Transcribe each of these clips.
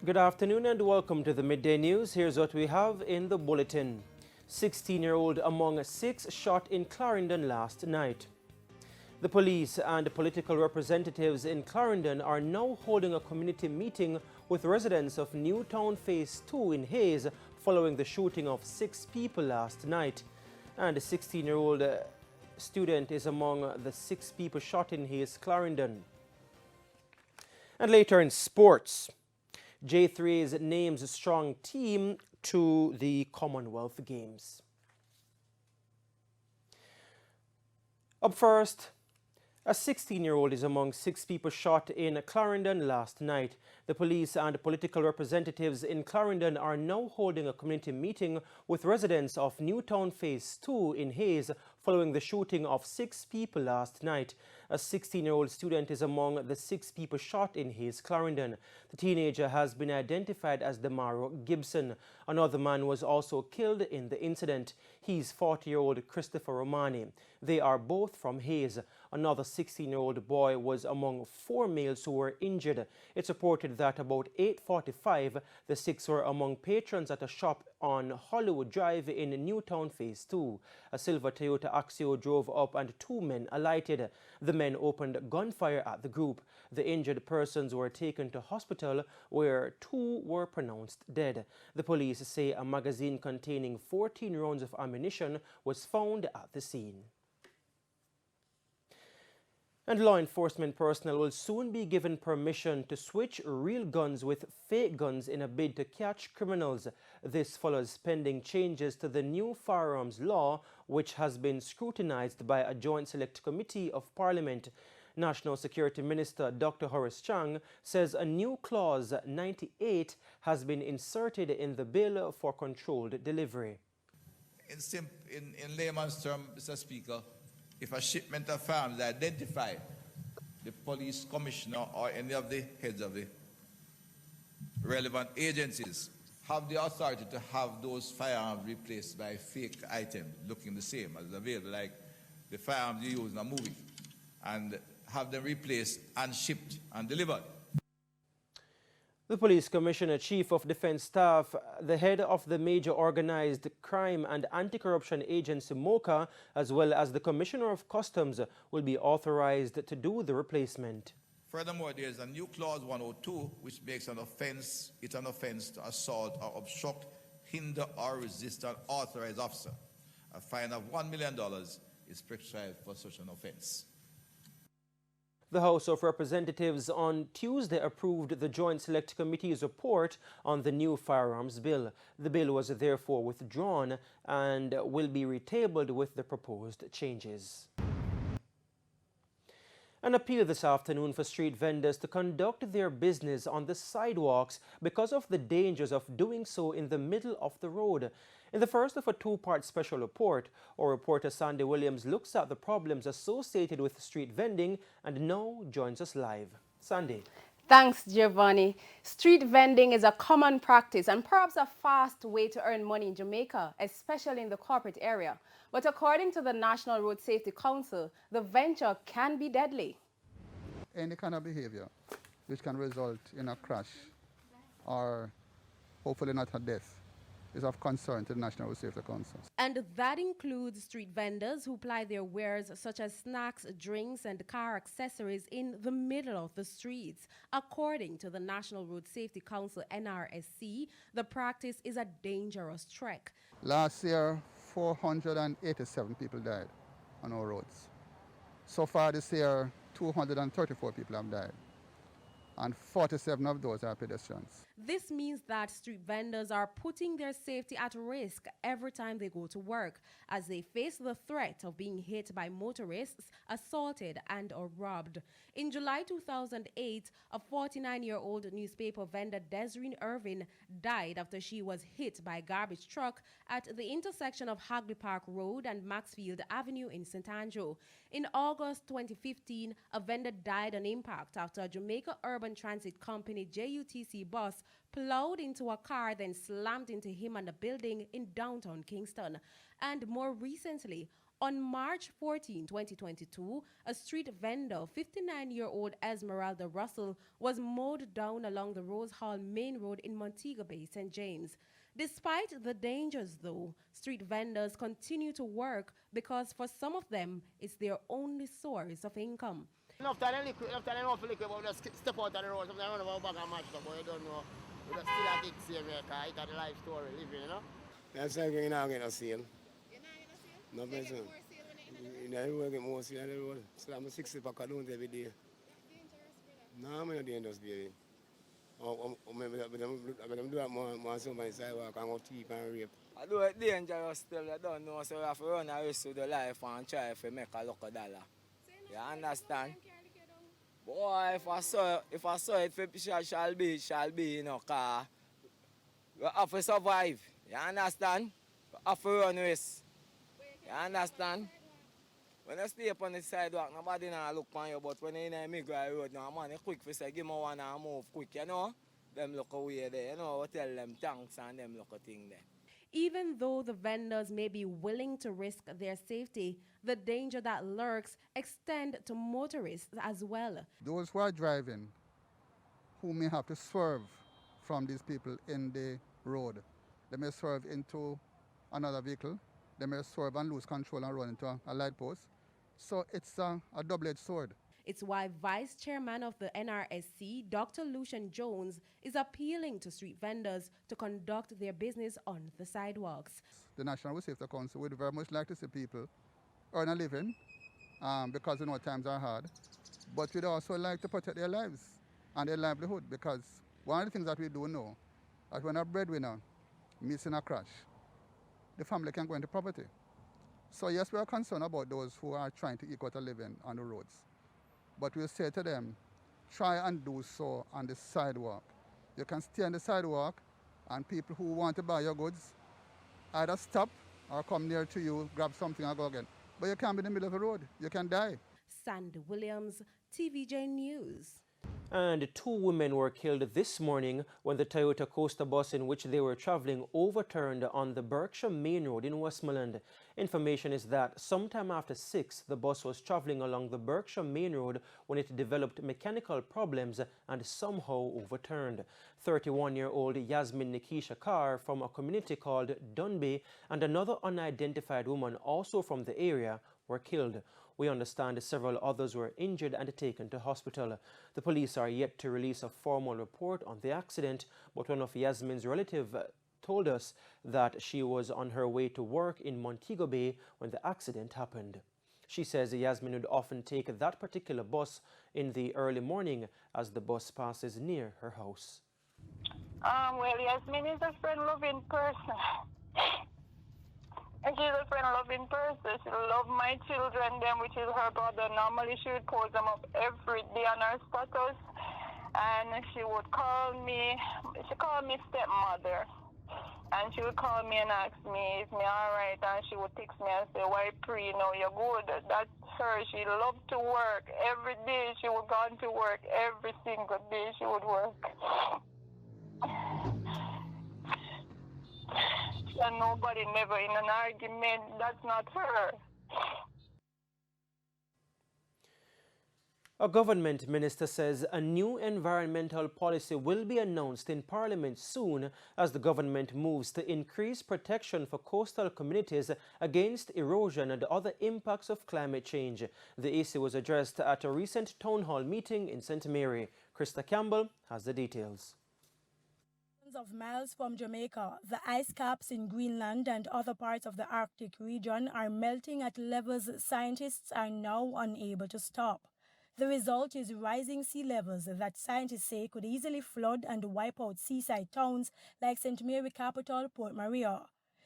Good afternoon and welcome to the Midday News. Here's what we have in the bulletin. 16-year-old among 6 shot in Clarendon last night. The police and political representatives in Clarendon are now holding a community meeting with residents of Newtown Phase 2 in Hayes following the shooting of 6 people last night. And a 16-year-old student is among the 6 people shot in Hayes, Clarendon. And later in sports, J3's names a strong team to the Commonwealth Games. Up first, a 16-year-old is among 6 people shot in Clarendon last night. The police and political representatives in Clarendon are now holding a community meeting with residents of Newtown Phase 2 in Hayes following the shooting of 6 people last night. A 16-year-old student is among the 6 people shot in Hayes, Clarendon. The teenager has been identified as Demaro Gibson. Another man was also killed in the incident. He's 40-year-old Christopher Romani. They are both from Hayes. Another 16-year-old boy was among 4 males who were injured. It's reported that about 8:45, the 6 were among patrons at a shop on Hollywood Drive in Newtown Phase 2. A silver Toyota Axio drove up and 2 men alighted. The men opened gunfire at the group. The injured persons were taken to hospital where 2 were pronounced dead. The police say a magazine containing 14 rounds of ammunition was found at the scene. And law enforcement personnel will soon be given permission to switch real guns with fake guns in a bid to catch criminals. This follows pending changes to the new firearms law, which has been scrutinized by a joint select committee of Parliament. National Security Minister Dr. Horace Chang says a new clause 98 has been inserted in the bill for controlled delivery. In layman's terms, Mr. Speaker, if a shipment of firearms is identified, the police commissioner or any of the heads of the relevant agencies have the authority to have those firearms replaced by fake items looking the same as available, like the firearms you use in a movie, and have them replaced and shipped and delivered. The Police Commissioner, Chief of Defense Staff, the head of the major organized crime and anti-corruption agency MOCA, as well as the Commissioner of Customs will be authorized to do the replacement. Furthermore, there is a new clause 102 which makes an offense to assault or obstruct, hinder or resist an authorized officer. A fine of $1 million is prescribed for such an offense. The House of Representatives on Tuesday approved the Joint Select Committee's report on the new firearms bill. The bill was therefore withdrawn and will be retabled with the proposed changes. An appeal this afternoon for street vendors to conduct their business on the sidewalks because of the dangers of doing so in the middle of the road. In the first of a 2-part special report, our reporter Sandy Williams looks at the problems associated with street vending and now joins us live. Sandy. Thanks, Giovanni. Street vending is a common practice and perhaps a fast way to earn money in Jamaica, especially in the corporate area. But according to the National Road Safety Council, the venture can be deadly. Any kind of behavior which can result in a crash or hopefully not a death is of concern to the National Road Safety Council. And that includes street vendors who ply their wares such as snacks, drinks, and car accessories in the middle of the streets. According to the National Road Safety Council, NRSC, the practice is a dangerous trek. Last year, 487 people died on our roads. So far this year, 234 people have died, and 47 of those are pedestrians. This means that street vendors are putting their safety at risk every time they go to work, as they face the threat of being hit by motorists, assaulted and or robbed. In July 2008, a 49-year-old newspaper vendor, Desiree Irvin, died after she was hit by a garbage truck at the intersection of Hagley Park Road and Maxfield Avenue in St. Andrew. In August 2015, a vendor died on impact after a Jamaica Urban Transit Company JUTC bus plowed into a car, then slammed into him and a building in downtown Kingston. And more recently, On March 14, 2022, a street vendor, 59-year-old Esmeralda Russell, was mowed down along the Rose Hall Main Road in Montego Bay, St. James. Despite the dangers, though, street vendors continue to work because for some of them, it's their only source of income. Enough time liquid, enough time enough liquid, but we just step out on the road, sometimes run over back and match up, but you don't know. We just still a gig same here, because it's a life story living, you know? That's why you're not getting a sale. You're not getting a sale? No, you get more sale when you get more sale on the road. So I'm 60 pack of don't every day. That's dangerous, brother. No, I'm not dangerous, baby. I'm doing more so my sidewalk and go thief and rape. I do it dangerous still, I don't know, so we have to run a race with the life and try to make a local dollar. You understand? Boy, if I saw it, it shall be, you know, car. We have to survive. You understand? We have to run race. You understand? When you stay up on the sidewalk, nobody now look on you, but when you're in a migrant road, now man, you quick for say, give me one and move quick, you know? Them look away there, you know, we tell them thanks and them look a thing there. Even though the vendors may be willing to risk their safety, the danger that lurks extend to motorists as well. Those who are driving, who may have to swerve from these people in the road, they may swerve into another vehicle, they may swerve and lose control and run into a light post. So it's a double-edged sword. It's why Vice Chairman of the NRSC, Dr. Lucian Jones, is appealing to street vendors to conduct their business on the sidewalks. The National Road Safety Council would very much like to see people earn a living because times are hard, but we'd also like to protect their lives and their livelihood, because one of the things that we do know that when a breadwinner meets in a crash, the family can go into property. So yes, we are concerned about those who are trying to eke out a living on the roads. But we'll say to them, try and do so on the sidewalk. You can stay on the sidewalk and people who want to buy your goods either stop or come near to you, grab something and go again. But you can't be in the middle of the road. You can die. Sandy Williams, TVJ News. And 2 women were killed this morning when the Toyota Coaster bus in which they were traveling overturned on the Berkshire Main Road in Westmoreland. Information is that sometime after 6, the bus was traveling along the Berkshire Main Road when it developed mechanical problems and somehow overturned. 31-year-old Yasmin Nikisha Carr from a community called Dunby and another unidentified woman also from the area were killed. We understand several others were injured and taken to hospital. The police are yet to release a formal report on the accident, but one of Yasmin's relatives told us that she was on her way to work in Montego Bay when the accident happened. She says Yasmin would often take that particular bus in the early morning as the bus passes near her house. Well, Yasmin is a friend-loving person. And she's a friend-loving person. She loves my children, them, which is her brother. Normally, she would post them up every day on her status. And she would call me. She called me stepmother. And she would call me and ask me, is me all right? And she would text me and say, why pre, no, you're good. That's her. She loved to work. Every day she would go to work. Every single day she would work. And nobody never in an argument. That's not her. A government minister says a new environmental policy will be announced in Parliament soon as the government moves to increase protection for coastal communities against erosion and other impacts of climate change. The issue was addressed at a recent town hall meeting in St. Mary. Krista Campbell has the details. Of miles from Jamaica, the ice caps in Greenland and other parts of the Arctic region are melting at levels scientists are now unable to stop. The result is rising sea levels that scientists say could easily flood and wipe out seaside towns like St. Mary capital, Port Maria.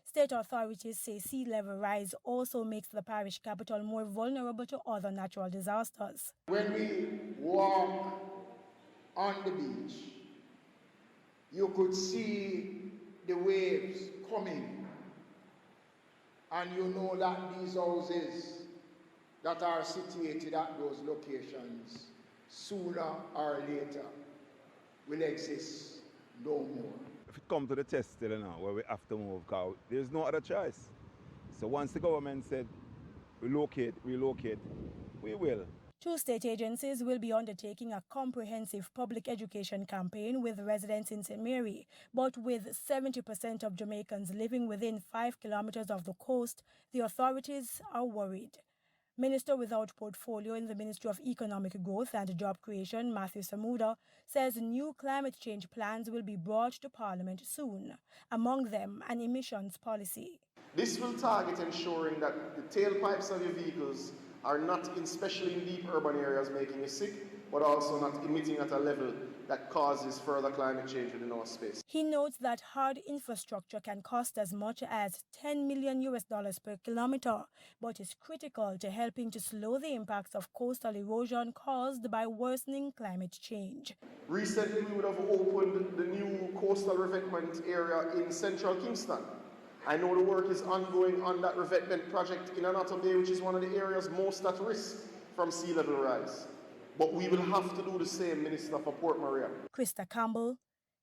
State authorities say sea level rise also makes the parish capital more vulnerable to other natural disasters. When we walk on the beach, you could see the waves coming, and you know that these houses that are situated at those locations sooner or later will exist no more. If it comes to the test still now, where we have to move, because there's no other choice. So once the government said relocate, we will. Two state agencies will be undertaking a comprehensive public education campaign with residents in St. Mary, but with 70% of Jamaicans living within 5 kilometers of the coast, the authorities are worried. Minister without portfolio in the Ministry of Economic Growth and Job Creation, Matthew Samuda, says new climate change plans will be brought to Parliament soon, among them an emissions policy. This will target ensuring that the tailpipes of your vehicles are not especially in deep urban areas making you sick, but also not emitting at a level that causes further climate change within our space. He notes that hard infrastructure can cost as much as $10 million per kilometer, but is critical to helping to slow the impacts of coastal erosion caused by worsening climate change. Recently, we would have opened the new coastal revetment area in central Kingston. I know the work is ongoing on that revetment project in Another Bay, which is one of the areas most at risk from sea level rise. But we will have to do the same, Minister, for Port Maria. Krista Campbell,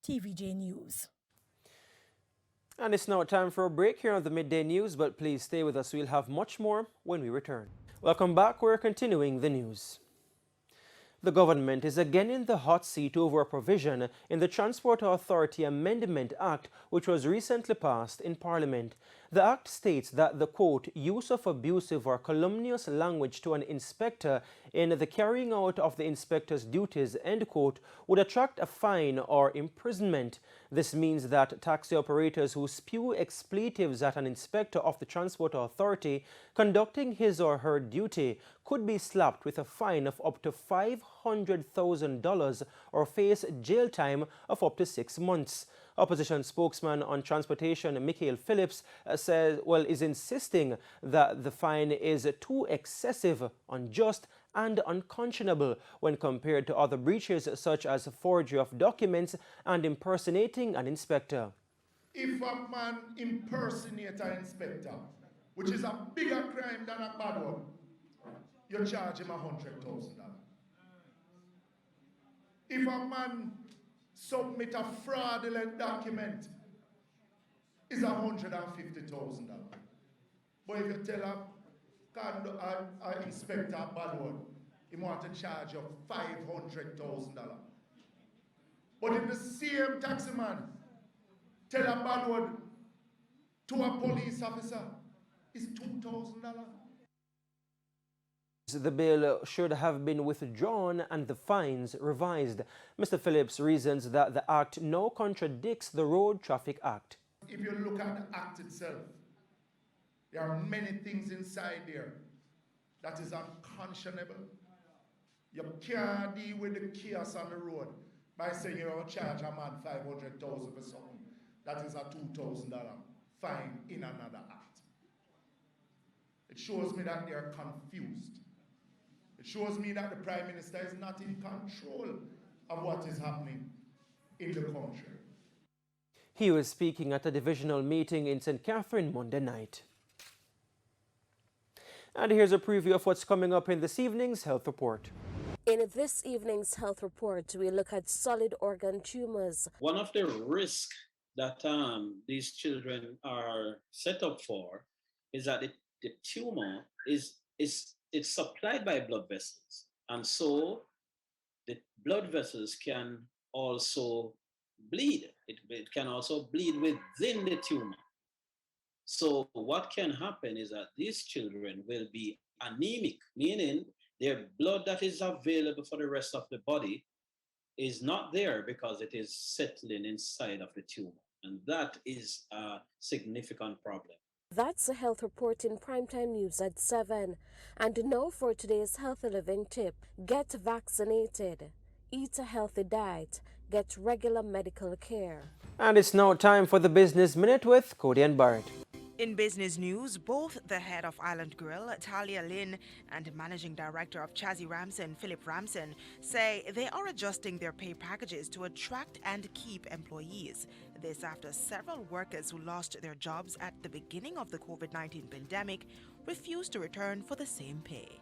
TVJ News. And it's now time for a break here on the Midday News, but please stay with us. We'll have much more when we return. Welcome back. We're continuing the news. The government is again in the hot seat over a provision in the Transport Authority Amendment Act, which was recently passed in Parliament. The Act states that the, quote, use of abusive or calumnious language to an inspector in the carrying out of the inspector's duties, end quote, would attract a fine or imprisonment. This means that taxi operators who spew expletives at an inspector of the Transport Authority conducting his or her duty could be slapped with a fine of up to $500,000 or face jail time of up to 6 months. Opposition spokesman on transportation, Michael Phillips, is insisting that the fine is too excessive, unjust and unconscionable when compared to other breaches such as forgery of documents and impersonating an inspector. If a man impersonates an inspector, which is a bigger crime than a bad one, you charge him $100,000. If a man submit a fraudulent document, it's $150,000. But if you tell an inspector a bad one, he want to charge you $500,000. But if the same taxi man tell a bad one to a police officer, it's $2,000. The bill should have been withdrawn and the fines revised. Mr. Phillips reasons that the Act now contradicts the Road Traffic Act. If you look at the Act itself, there are many things inside there that is unconscionable. You can't deal with the chaos on the road by saying you're going to charge a man $500,000 for something. That is a $2,000 fine in another act. It shows me that they are confused. It shows me that the Prime Minister is not in control of what is happening in the country. He was speaking at a divisional meeting in St. Catherine Monday night. And here's a preview of what's coming up in this evening's Health Report. In this evening's Health Report, we look at solid organ tumors. One of the risks that these children are set up for is that the tumor it's supplied by blood vessels. And so the blood vessels can also bleed. It can also bleed within the tumor. So what can happen is that these children will be anemic, meaning their blood that is available for the rest of the body is not there because it is settling inside of the tumor. And that is a significant problem. That's a Health Report in Primetime News at 7. And now for today's Healthy Living tip. Get vaccinated. Eat a healthy diet. Get regular medical care. And it's now time for the Business Minute with Cody and Barrett. In business news, both the head of Island Grill, Talia Lynn, and managing director of Chazzy Ramson, Philip Ramson, say they are adjusting their pay packages to attract and keep employees. This after several workers who lost their jobs at the beginning of the COVID-19 pandemic refused to return for the same pay.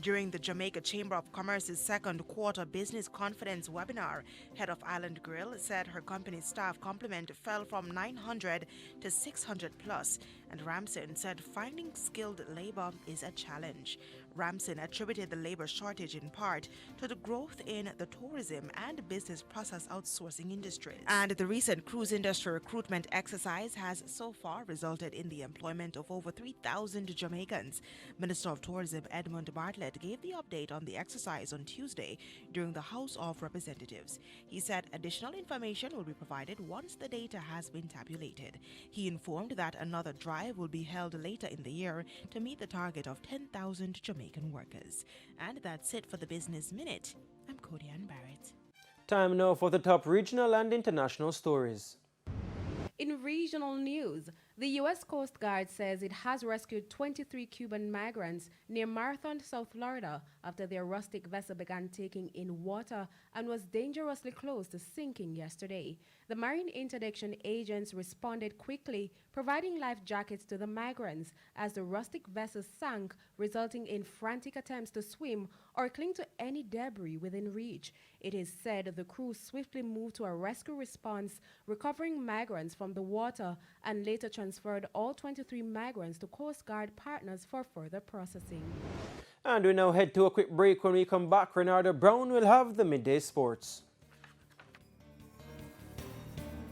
During the Jamaica Chamber of Commerce's second quarter business confidence webinar, head of Island Grill said her company's staff complement fell from 900 to 600 plus, and Ramson said finding skilled labor is a challenge. Ramson attributed the labor shortage in part to the growth in the tourism and business process outsourcing industries. And the recent cruise industry recruitment exercise has so far resulted in the employment of over 3,000 Jamaicans. Minister of Tourism Edmund Bartlett gave the update on the exercise on Tuesday during the House of Representatives. He said additional information will be provided once the data has been tabulated. He informed that another drive will be held later in the year to meet the target of 10,000 Jamaican workers. And that's it for the Business Minute. I'm Cody Ann Barrett. Time now for the top regional and international stories. In regional news, the U.S. Coast Guard says it has rescued 23 Cuban migrants near Marathon, South Florida, after their rustic vessel began taking in water and was dangerously close to sinking yesterday. The Marine Interdiction agents responded quickly, providing life jackets to the migrants as the rustic vessel sank, resulting in frantic attempts to swim or cling to any debris within reach. It is said the crew swiftly moved to a rescue response, recovering migrants from the water, and later transferred all 23 migrants to Coast Guard partners for further processing. And we now head to a quick break. When we come back, Renardo Brown will have the midday sports.